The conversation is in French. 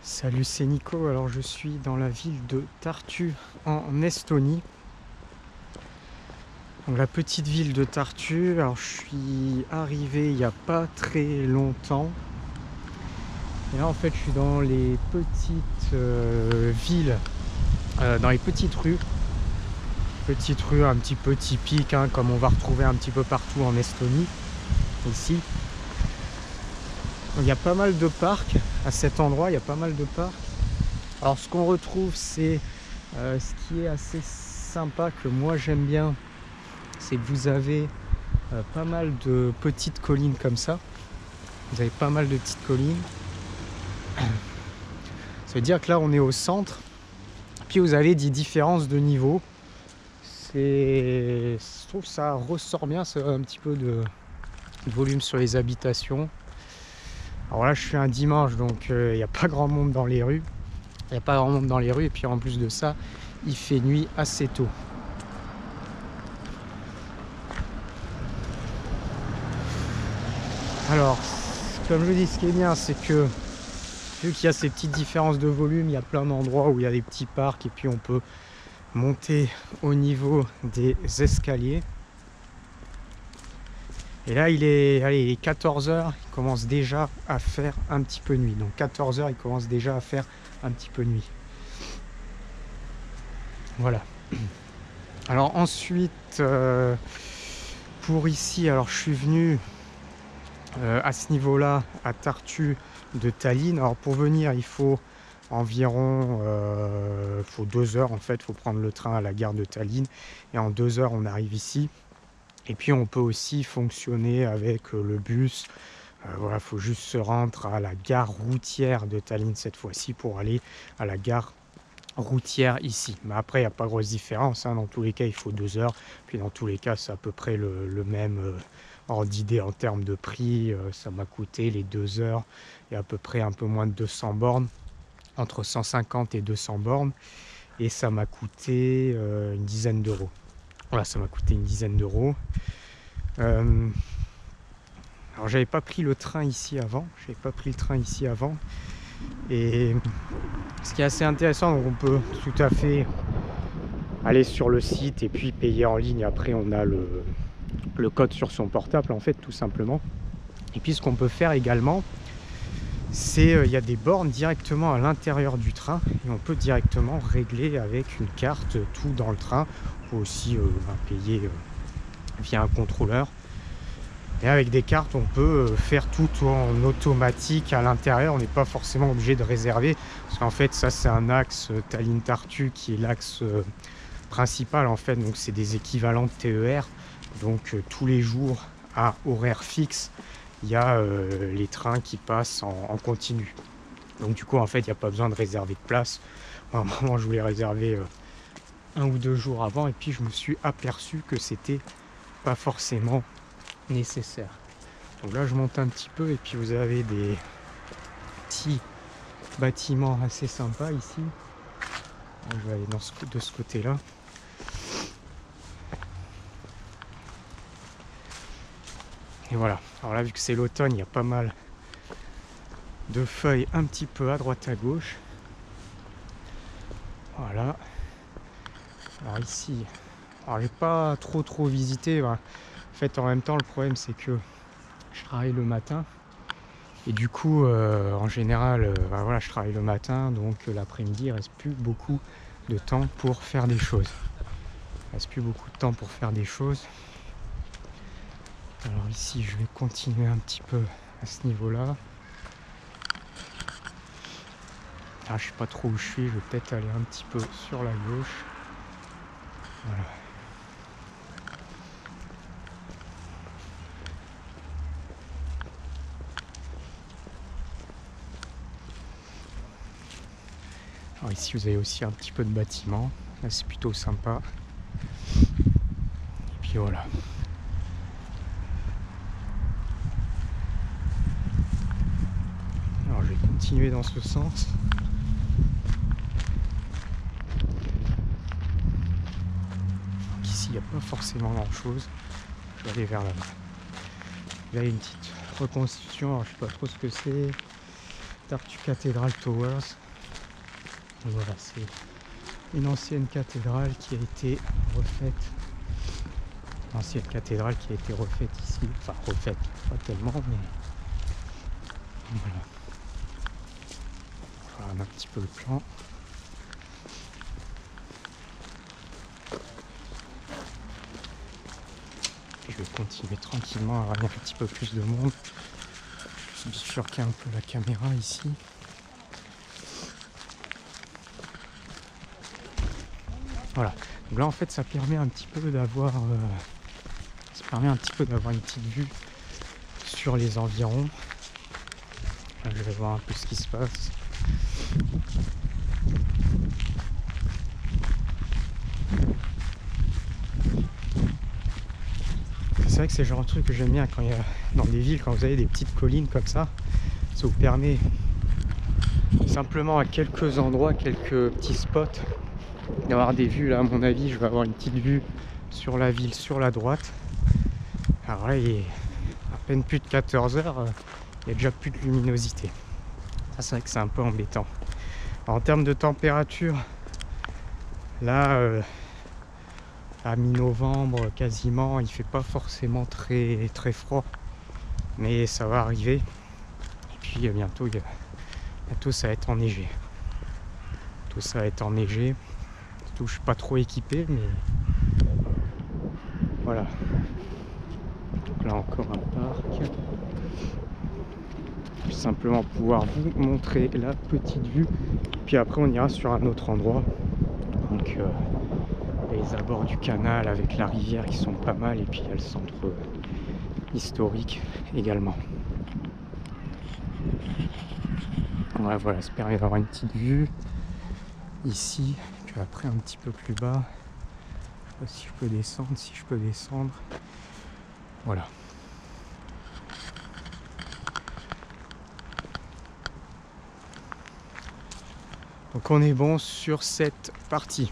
Salut, c'est Nico. Alors je suis dans la ville de Tartu en Estonie. Donc la petite ville de Tartu. Alors je suis arrivé il n'y a pas très longtemps. Et là en fait je suis dans les petites villes, dans les petites rues. Petites rues un petit peu typiques, hein, comme on va retrouver un petit peu partout en Estonie. Ici. Donc, il y a pas mal de parcs à cet endroit, il y a pas mal de parcs. Alors ce qu'on retrouve, c'est ce qui est assez sympa, que moi j'aime bien, c'est que vous avez pas mal de petites collines comme ça. Vous avez pas mal de petites collines. Ça veut dire que là on est au centre. Puis vous avez des différences de niveau. Je trouve que ça ressort bien, ça a un petit peu de volume sur les habitations. Alors là je suis un dimanche, donc il n'y a pas grand monde dans les rues. Il n'y a pas grand monde dans les rues, et puis en plus de ça, il fait nuit assez tôt. Alors, comme je dis, ce qui est bien, c'est que vu qu'il y a ces petites différences de volume, il y a plein d'endroits où il y a des petits parcs, et puis on peut monter au niveau des escaliers. Et là, il est 14h, il commence déjà à faire un petit peu nuit. Donc 14h, il commence déjà à faire un petit peu nuit. Voilà. Alors ensuite, pour ici, alors je suis venu à ce niveau-là, à Tartu de Tallinn. Alors pour venir, il faut environ 2 heures en fait, il faut prendre le train à la gare de Tallinn. Et en 2 heures, on arrive ici. Et puis on peut aussi fonctionner avec le bus. Voilà, il faut juste se rendre à la gare routière de Tallinn cette fois-ci pour aller à la gare routière ici. Mais après, il n'y a pas grosse différence, hein. Dans tous les cas, il faut 2 heures. Puis dans tous les cas, c'est à peu près le même ordre d'idée en termes de prix. Ça m'a coûté les 2 heures et à peu près un peu moins de 200 bornes, entre 150 et 200 bornes. Et ça m'a coûté une dizaine d'euros. Voilà, ça m'a coûté une dizaine d'euros. Alors j'avais pas pris le train ici avant. Et ce qui est assez intéressant, donc on peut tout à fait aller sur le site et puis payer en ligne. Après, on a le code sur son portable, en fait, tout simplement. Et puis, ce qu'on peut faire également, c'est il y a des bornes directement à l'intérieur du train et on peut directement régler avec une carte tout dans le train. On peut aussi payer via un contrôleur. Et avec des cartes, on peut faire tout en automatique à l'intérieur. On n'est pas forcément obligé de réserver. Parce qu'en fait, ça, c'est un axe Tallinn-Tartu qui est l'axe principal, en fait. Donc, c'est des équivalents de TER. Donc, tous les jours, à horaire fixe, il y a les trains qui passent en continu. Donc, du coup, en fait, il n'y a pas besoin de réserver de place. Moi, à un moment, je voulais réserver 1 ou 2 jours avant. Et puis, je me suis aperçu que c'était pas forcément nécessaire. Donc là je monte un petit peu et puis vous avez des petits bâtiments assez sympas ici. Je vais aller de ce côté là. Et voilà, alors là vu que c'est l'automne, il y a pas mal de feuilles un petit peu à droite à gauche. Voilà. Alors ici, alors j'ai pas trop visité. Voilà. En fait, en même temps, le problème c'est que je travaille le matin. Et du coup, en général, voilà, je travaille le matin, donc l'après-midi, il ne reste plus beaucoup de temps pour faire des choses. Alors ici, je vais continuer un petit peu à ce niveau-là. Ah, je sais pas trop où je suis, je vais peut-être aller un petit peu sur la gauche. Voilà. Alors ici vous avez aussi un petit peu de bâtiments, là c'est plutôt sympa. Et puis voilà. Alors je vais continuer dans ce sens. Donc ici il n'y a pas forcément grand chose. Je vais aller vers là-bas. Là il y a une petite reconstitution, alors je sais pas trop ce que c'est. Tartu Cathedral Towers. Donc voilà, c'est une ancienne cathédrale qui a été refaite. L'ancienne cathédrale qui a été refaite ici. Enfin, refaite, pas tellement, mais voilà. Voilà un petit peu le plan. Je vais continuer tranquillement à ramener un petit peu plus de monde. Je vais bifurquer un peu la caméra ici. Voilà. Donc là en fait ça permet un petit peu d'avoir une petite vue sur les environs. Là, je vais voir un peu ce qui se passe. C'est vrai que c'est le genre de truc que j'aime bien quand il y a dans des villes, quand vous avez des petites collines comme ça vous permet simplement à quelques endroits, quelques petits spots d'avoir des vues. Là à mon avis je vais avoir une petite vue sur la ville sur la droite. Alors là il est à peine plus de 14 heures, il y a déjà plus de luminosité. Ça c'est vrai que c'est un peu embêtant. Alors, en termes de température, là à mi-novembre quasiment, il fait pas forcément très très froid, mais ça va arriver. Et puis bientôt ça va être enneigé. Tout ça va être enneigé. Surtout je suis pas trop équipé, mais voilà. Donc là encore un parc. Je vais simplement pouvoir vous montrer la petite vue. Puis après on ira sur un autre endroit. Donc les abords du canal avec la rivière qui sont pas mal, et puis il y a le centre historique également. Ouais, voilà, ça permet d'avoir une petite vue ici, puis après un petit peu plus bas. Je sais pas si je peux descendre, voilà. Donc on est bon sur cette partie.